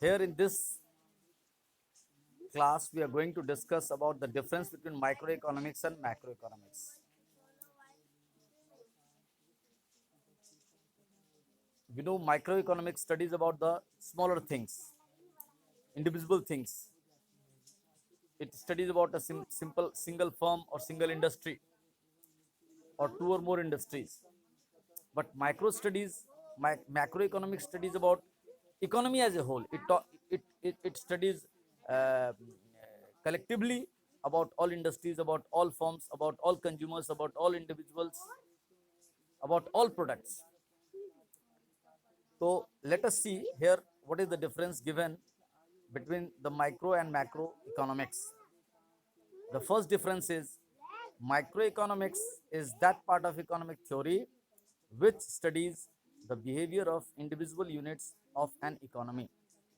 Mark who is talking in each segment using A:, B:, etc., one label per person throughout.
A: Here in this class, we are going to discuss about the difference between microeconomics and macroeconomics. We know microeconomics studies about the smaller things, indivisible things. It studies about a simple single firm or single industry or two or more industries. But macroeconomic studies about economy as a whole. It studies collectively about all industries, about all firms, about all consumers, about all individuals, about all products. So let us see here what is the difference given between the micro and macro economics. The first difference is microeconomics is that part of economic theory which studies the behavior of individual units of an economy.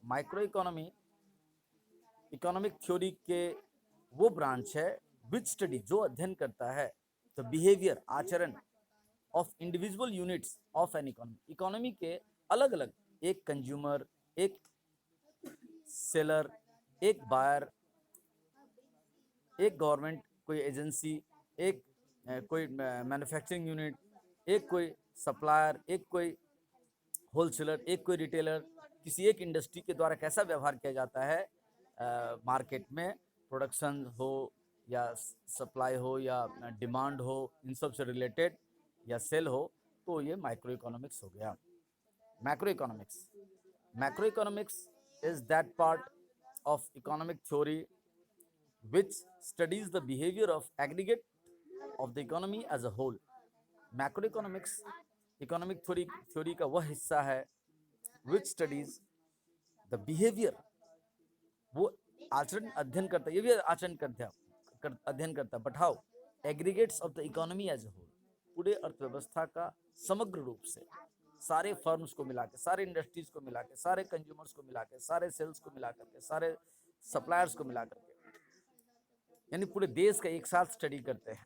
A: Micro economic theory के वो branch है विच study जो अध्ययन करता है the behaviour आचरण of individual units of an economy economy के अलग अलग एक कंज्यूमर एक सेलर एक बायर एक गवर्नमेंट कोई एजेंसी एक कोई मैन्युफैक्चरिंग यूनिट एक कोई सप्लायर एक कोई होलसेलर एक कोई रिटेलर किसी एक इंडस्ट्री के द्वारा कैसा व्यवहार किया जाता है मार्केट में प्रोडक्शन हो या सप्लाई हो या डिमांड हो इन सब से रिलेटेड या सेल हो तो ये माइक्रो इकोनॉमिक्स हो गया macro economics is that part of economic theory which studies the behavior of aggregate of the economy as a whole. Macroeconomics economic theory का वह हिस्सा है which studies the behavior, वो आचरण अध्ययन करता है, ये भी आचरण अध्ययन करता है, but how aggregates of the economy as a whole, पूरे अर्थव्यवस्था का समग्र रूप से सारे फर्म्स को मिला के, सारे इंडस्ट्रीज को मिला के, सारे कंज्यूमर्स को मिला के, सारे सेल्स को मिला करके, सारे सप्लायर्स को मिला करके, यानी पूरे देश का एक साथ स्टडी करते हैं.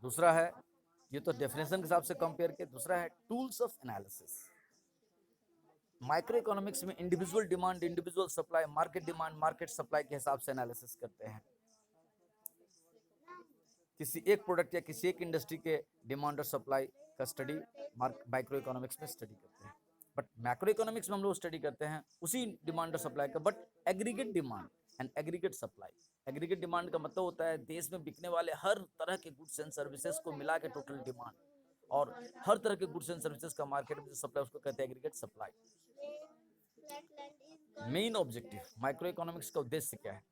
A: दूसरा है, ये तो डेफिनेशन के हिसाब से कंपेयर किया. दूसरा है tools of analysis. Microeconomics में individual demand, individual supply, market demand, market supply के हिसाब से एनालिसिस करते हैं. किसी एक प्रोडक्ट या किसी एक इंडस्ट्री के डिमांड और सप्लाई का स्टडी माइक्रो इकोनॉमिक्स में स्टडी करते हैं. बट मैक्रो इकोनॉमिक्स में हम लोग स्टडी करते हैं उसी डिमांड और सप्लाई का, but aggregate demand and aggregate supply. Aggregate demand का मतलब होता है देश में बिकने वाले हर तरह के गुड्स एंड सर्विसेज को मिला के टोटल डिमांड, और हर तरह के गुड्स एंड सर्विसेज का मार्केट में जो सप्लाई उसको कहते हैं aggregate supply. Main objective microeconomics का उद्देश्य क्या है?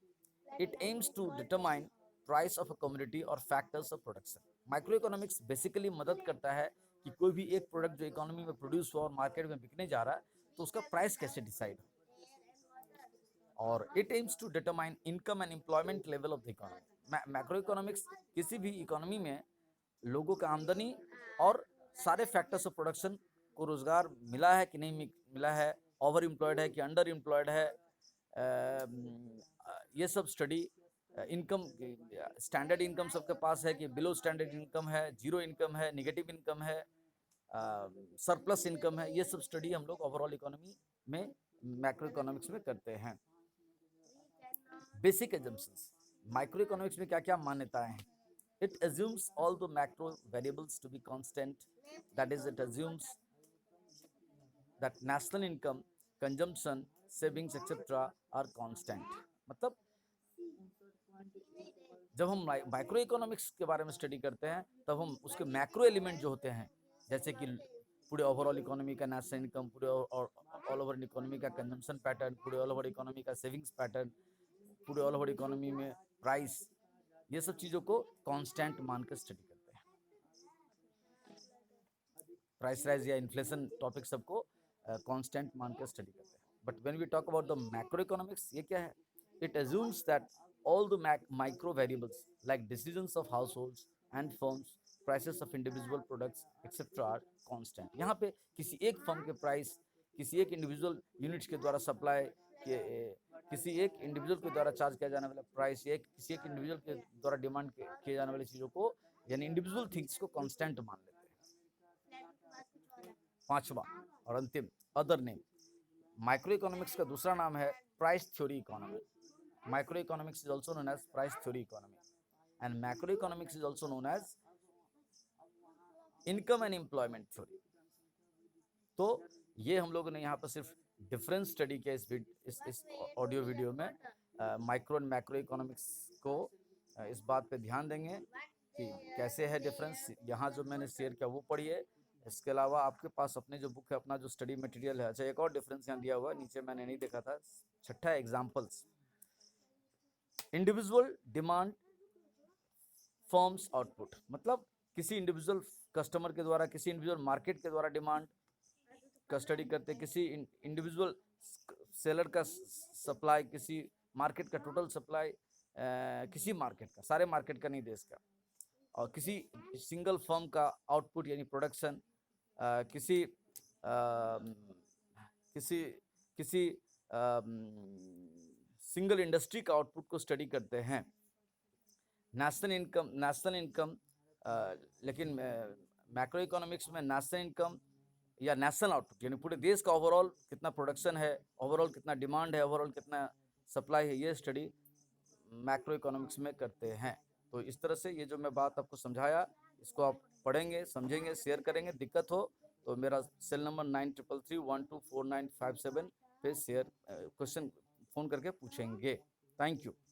A: It aims to determine price of a community और factors of production. Microeconomics basically मदद करता है कि कोई भी एक प्रोडक्ट जो इकोनॉमी में प्रोड्यूस हुआ और मार्केट में बिकने जा रहा है तो उसका प्राइस कैसे डिसाइड हो. और it aims to determine income and employment level of the economy. Macro economics किसी भी इकोनॉमी में लोगों का आमदनी और सारे फैक्टर्स ऑफ प्रोडक्शन को रोजगार मिला है कि नहीं मिला है, ओवर एम्प्लॉयड है कि अंडर एम्प्लॉयड है, ये सब स्टडी. इनकम, स्टैंडर्ड इनकम सबके पास है कि बिलो स्टैंडर्ड इनकम है, जीरो इनकम है, नेगेटिव इनकम है, सरप्लस इनकम है, ये सब स्टडी हम लोग ओवरऑल इकोनॉमी में मैक्रो इकोनॉमिक्स में करते हैं. बेसिक एजम्पशंस, माइक्रो इकोनॉमिक्स में क्या क्या मान्यताएं हैं? It assumes all the macro variables to be constant. That is, it assumes that national income, consumption, savings, etc. are constant. मतलब जब हम माइक्रो इकोनॉमिक्स के बारे में स्टडी करते हैं तब हम उसके मैक्रो एलिमेंट जो होते हैं, जैसे कि पूरे ओवरऑल इकोनॉमी का नेशनल इनकम, पूरे ऑल ओवर इकोनॉमी का कंजम्पशन पैटर्न, पूरे ऑल ओवर इकोनॉमी का सेविंग्स पैटर्न, पूरे ऑल ओवर इकोनॉमी में प्राइस, ये सब चीज़ों को कांस्टेंट मानकर स्टडी करते हैं. प्राइस राइज या इन्फ्लेशन टॉपिक सबको कांस्टेंट मानकर स्टडी करते हैं. But when we talk about the macro economics, ये क्या है? It assumes that all the micro variables like decisions of households and firms, prices of individual products etc. are constant. यहाँ पे किसी एक फर्म के प्राइस, किसी एक इंडिविजुअल यूनिट्स के द्वारा सप्लाई के, किसी एक इंडिविजुअल के द्वारा चार्ज किया जाने वाला प्राइस, या किसी एक इंडिविजुअल के द्वारा डिमांड किए जाने वाली चीज़ों को, यानी इंडिविजुअल थिंग्स को कांस्टेंट मान लेते हैं. पांचवा, और अंतिम अदर नेम। माइक्रो इकोनॉमिक्स का दूसरा नाम है price theory economy. Micro economics is also known as price theory economy and macro economics is also known as income and employment theory. तो ये हम लोगों ने यहाँ पर सिर्फ डिफरेंस स्टडी किया इस ऑडियो वीडियो में। माइक्रो एंड मैक्रो इकोनॉमिक्स को इस बात पे ध्यान देंगे कि कैसे है डिफरेंस। यहाँ जो मैंने शेयर किया वो पढ़िए। इसके अलावा आपके पास अपने जो बुक है, अपना जो स्टडी मटेरियल है। अच्छा, एक और डिफरेंस यहाँ दिया हुआ है, नीचे मैंने नहीं देखा था, छठा examples. Individual demand forms output, मतलब किसी इंडिविजुअल कस्टमर के द्वारा, किसी इंडिविजुअल मार्केट के द्वारा डिमांड का स्टडी करते, किसी इंडिविजुअल सेलर का सप्लाई, किसी मार्केट का टोटल सप्लाई, किसी मार्केट का, सारे मार्केट का नहीं, देश का, और किसी सिंगल फर्म का आउटपुट यानी प्रोडक्शन, किसी किसी किसी सिंगल इंडस्ट्री का आउटपुट को स्टडी करते हैं। नेशनल इनकम, लेकिन मैक्रो इकोनॉमिक्स में नेशनल इनकम या नेशनल आउटपुट यानी पूरे देश का ओवरऑल कितना प्रोडक्शन है, ओवरऑल कितना डिमांड है, ओवरऑल कितना सप्लाई है, ये स्टडी मैक्रो इकोनॉमिक्स में करते हैं। तो इस तरह से ये जो मैं बात आपको समझाया, इसको आप पढ़ेंगे, समझेंगे, शेयर करेंगे। दिक्कत हो तो मेरा सेल नंबर 9333124957 पे शेयर क्वेश्चन फ़ोन करके पूछेंगे। Thank you.